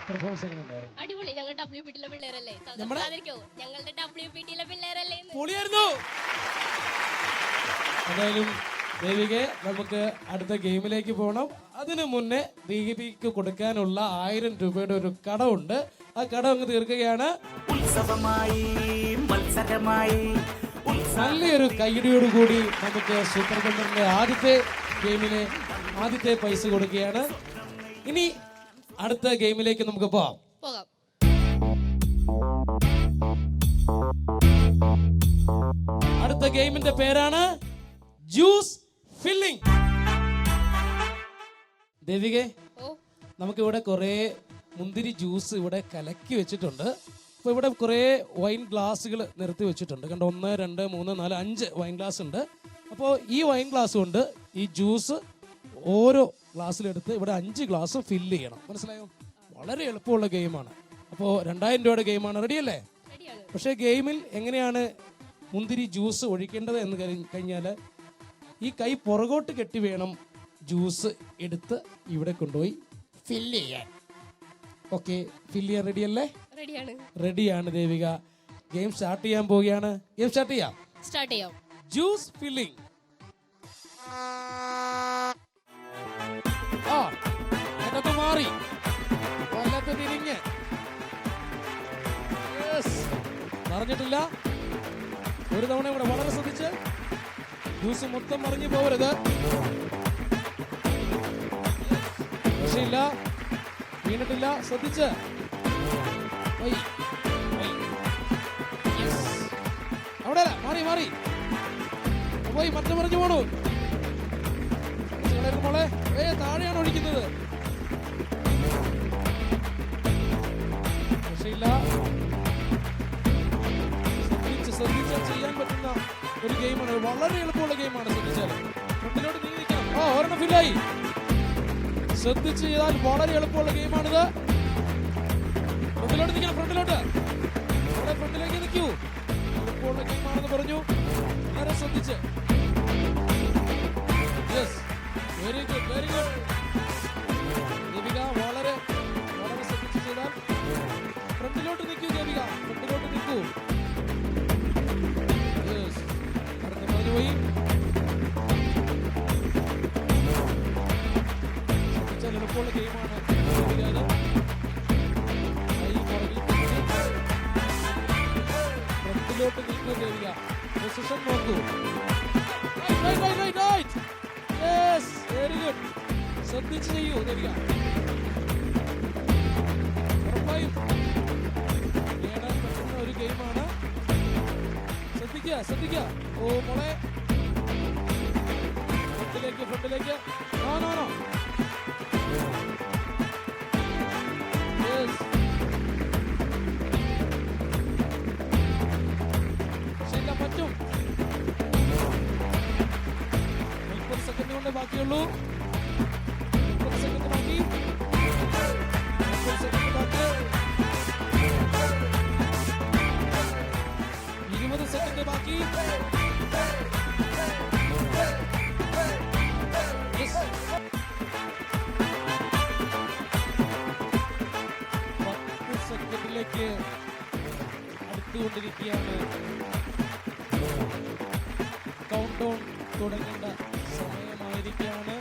പെർഫോമൻസ് എങ്ങനെയുണ്ടായിരുന്നു? അടിപൊളി. ഞങ്ങൾ WPT പിള്ളേരല്ലേ? നമ്മുടെ ഞങ്ങളുടെ WPT പിള്ളേരല്ലേ? പൊളിയായിരുന്നു. എന്തായാലും ദേവികെ, നമുക്ക് അടുത്ത ഗെയിമിലേക്ക് പോകണം. അതിനു മുന്നേ ദേവിക്ക് കൊടുക്കാനുള്ള 1000 രൂപയുടെ ഒരു കടമുണ്ട്. ആ കടം അങ്ങ് തീർക്കുകയാണ്. നല്ലൊരു കൈയടിയോട് കൂടി നമുക്ക് സൂപ്പർ ബമ്പറിന്റെ ആദ്യത്തെ ഗെയിമിലെ ആദ്യത്തെ പൈസ കൊടുക്കുകയാണ്. ഇനി അടുത്ത ഗെയിമിലേക്ക് നമുക്ക് പോകാം. അടുത്ത ഗെയിമിന്റെ പേരാണ് ജ്യൂസ് ഫില്ലിംഗ്. ദേവികെ, നമുക്കിവിടെ കുറേ മുന്തിരി ജ്യൂസ് ഇവിടെ കലക്കി വെച്ചിട്ടുണ്ട്. അപ്പോൾ ഇവിടെ കുറേ വൈൻ ഗ്ലാസ്സുകൾ നിരത്തി വെച്ചിട്ടുണ്ട്. കണ്ടോ, 1, 2, 3, 4, 5 വൈൻ ഗ്ലാസ് ഉണ്ട്. അപ്പോൾ ഈ വൈൻ ഗ്ലാസ് കൊണ്ട് ഈ ജ്യൂസ് ഓരോ ഗ്ലാസ്സിലെടുത്ത് ഇവിടെ 5 ഗ്ലാസ് ഫില്ല് ചെയ്യണം. മനസ്സിലായോ? വളരെ എളുപ്പമുള്ള ഗെയിമാണ്. അപ്പോൾ 2000 രൂപയുടെ ഗെയിമാണ്. റെഡിയല്ലേ? പക്ഷേ ഗെയിമിൽ എങ്ങനെയാണ് മുന്തിരി ജ്യൂസ് ഒഴിക്കേണ്ടത് എന്ന് കഴിഞ്ഞാൽ ഈ കൈ പുറകോട്ട് കെട്ടി വേണം ജ്യൂസ് എടുത്ത് ഇവിടെ കൊണ്ടുപോയി ഫില്ല് ചെയ്യാൻ. ഓക്കെ, ഫില്ല് ചെയ്യാൻ റെഡിയല്ലേ? റെഡിയാണ് ദേവിക. ഗെയിം സ്റ്റാർട്ട് ചെയ്യാൻ പോവുകയാണ്. ഗെയിം സ്റ്റാർട്ട് ചെയ്യാം. Juice filling. അതൊക്കെ മാറി കൊല്ലത്ത് തിരിഞ്ഞ് പറഞ്ഞിട്ടില്ല. ഒരു തവണ ഇവിടെ വളരെ ശ്രദ്ധിച്ച്. ജ്യൂസ് മൊത്തം മറിഞ്ഞു പോകരുത്. രക്ഷയില്ല, വീണിട്ടില്ല. ശ്രദ്ധിച്ച്. അവിടെ മാറി മാറി പോയി മറ്റു മറിഞ്ഞു പോണു. മോളെ, താഴെയാണ് ഒഴിക്കുന്നത്. രക്ഷയില്ല. ശ്രദ്ധിച്ച് ചെയ്യാൻ പറ്റുന്ന ഒരു ഗെയിമാണ്. വളരെ എളുപ്പമുള്ള ഗെയിമാണ്. ശ്രദ്ധിച്ചാൽ ഫ്രണ്ടിലോട്ട് നീങ്ങിക്കണം. ഒരെണ്ണം ഫില്ലായി. ശ്രദ്ധിച്ച് ചെയ്താൽ വളരെ എളുപ്പമുള്ള ഗെയിമാണിത്. ഫ്രണ്ടിലോട്ട് നിൽക്കണം. ഫ്രണ്ടിലേക്ക് നിൽക്കൂ. എളുപ്പമുള്ള ഗെയിമാണെന്ന് പറഞ്ഞു. വളരെ ശ്രദ്ധിച്ച്. Yes, very good, very good. Devika വളരെ വളരെ ശ്രദ്ധിച്ച് ചെയ്താൽ. ഫ്രണ്ടിലോട്ട് നിൽക്കൂ ദേവിക, ഫ്രണ്ടിലോട്ട് നിൽക്കൂ. യെസ്, അടുത്ത പറഞ്ഞു പോയി. ശ്രദ്ധിച്ചാൽ എളുപ്പമുള്ള ഗെയിമാണ് ദേവിക. കൈ പുറകിൽ ഫ്രണ്ടിലോട്ട് നിൽക്കൂ ദേവിക. പൊസിഷൻ നോക്കൂ. Very good. ശ്രദ്ധിച്ച് ചെയ്യൂ ദേവിക. ഉറപ്പായും നേടാൻ പറ്റുന്ന ഒരു ഗെയിമാണ്. ശ്രദ്ധിക്കുക. ഓ മോളെ, ഫ്രണ്ടിലേക്ക്. നോ. യെസ്, ശരിയാ, പറ്റും. 30 സെക്കൻഡ് കൊണ്ട് ബാക്കിയുള്ളൂ. 30 സെക്കൻഡ് ബാക്കി. 30 സെക്കൻഡ് ബാക്കി. 20 സെക്കൻഡ് ബാക്കി. Yes. 10 സെക്കൻഡിലേക്ക് അടുത്തുകൊണ്ടിരിക്കുകയാണ്. കൗണ്ട് ഡൗൺ തുടങ്ങേണ്ട സമയമായിരിക്കുകയാണ്.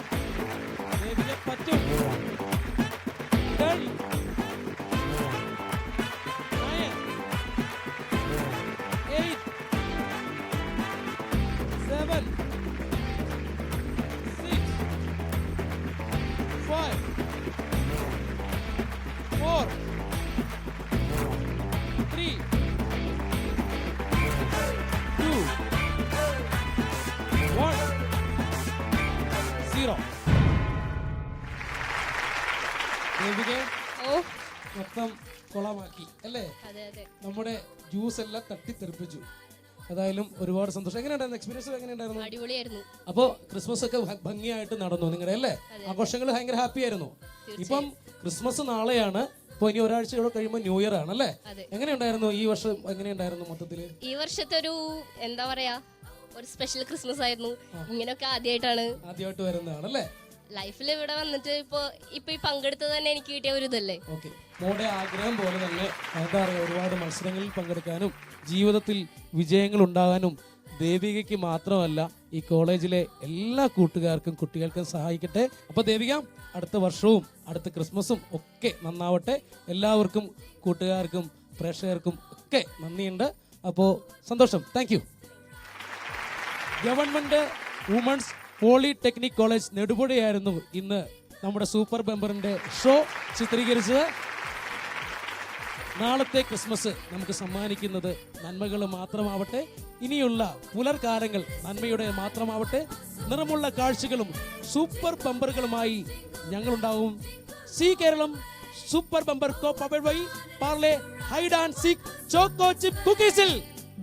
ദേവിക പറ്റും. 10, 9, 8, 7, 6, 5, 4, 3, 2, 1. മൊത്തം കൊളമാക്കി അല്ലേ? അതെ അതെ. നമ്മുടെ ജ്യൂസ് എല്ലാം തട്ടിത്തെറിപ്പിച്ചു. ഏതായാലും ഒരുപാട് സന്തോഷം. എങ്ങനെയുണ്ടായിരുന്നു എക്സ്പീരിയൻസ്? എങ്ങനെയുണ്ടായിരുന്നു? അടിപൊളിയായിരുന്നു. അപ്പോൾ ക്രിസ്മസ് ഒക്കെ ഭംഗിയായിട്ട് നടന്നു നിങ്ങളുടെ അല്ലേ? ആഘോഷങ്ങൾ ഭയങ്കര ഹാപ്പി ആയിരുന്നു. ഇപ്പം ക്രിസ്മസ് നാളെയാണ്. ഇപ്പോൾ ഇനി ഒരാഴ്ചയോടെ കഴിയുമ്പോൾ ന്യൂ ഇയർ ആണ് അല്ലേ? എങ്ങനെയുണ്ടായിരുന്നു ഈ വർഷം? എങ്ങനെയുണ്ടായിരുന്നു മൊത്തത്തിൽ? ഈ വർഷത്തെ ഒരു എന്താ പറയാ, ഒരു സ്പെഷ്യൽ ക്രിസ്മസ് ആയിരുന്നു. ഇങ്ങനെയൊക്കെ ആദ്യമായിട്ട് വരുന്നതാണ് അല്ലേ? ലൈഫിൽ ഇവിടെ വന്നിട്ട് ഇപ്പൊ ഈ പങ്കെടുത്തത് തന്നെ എനിക്ക് കിട്ടിയ ഒരു ഇതല്ലേ. ഓക്കെ, മോടെ ആഗ്രഹം പോലെ തന്നെ എന്താ പറയുക, ഒരുപാട് മത്സരങ്ങളിൽ പങ്കെടുക്കാനും ജീവിതത്തിൽ വിജയങ്ങൾ ഉണ്ടാകാനും ദേവികയ്ക്ക് മാത്രമല്ല ഈ കോളേജിലെ എല്ലാ കൂട്ടുകാർക്കും കുട്ടികൾക്കും സഹായിക്കട്ടെ. അപ്പോൾ ദേവിക, അടുത്ത വർഷവും അടുത്ത ക്രിസ്മസും ഒക്കെ നന്നാവട്ടെ. എല്ലാവർക്കും കൂട്ടുകാർക്കും പ്രേക്ഷകർക്കും ഒക്കെ നന്ദിയുണ്ട്. അപ്പോൾ സന്തോഷം. Thank you. Government women's polytechnic college നെടുപുഴയായിരുന്നു ഇന്ന് നമ്മുടെ സൂപ്പർ ബമ്പറിന്റെ ഷോ ചിത്രീകരിച്ചത്. നാളത്തെ ക്രിസ്മസ് നമുക്ക് സമ്മാനിക്കുന്നത് നന്മകൾ മാത്രമാവട്ടെ. ഇനിയുള്ള പുലർകാലങ്ങൾ നന്മയുടെ മാത്രമാവട്ടെ. നിറമുള്ള കാഴ്ചകളും സൂപ്പർ ബമ്പറുകളുമായി ഞങ്ങളുണ്ടാവും. Zee Keralam super bumper co powered by Parle Hide and Seek choco chip കുക്കീസിൽ.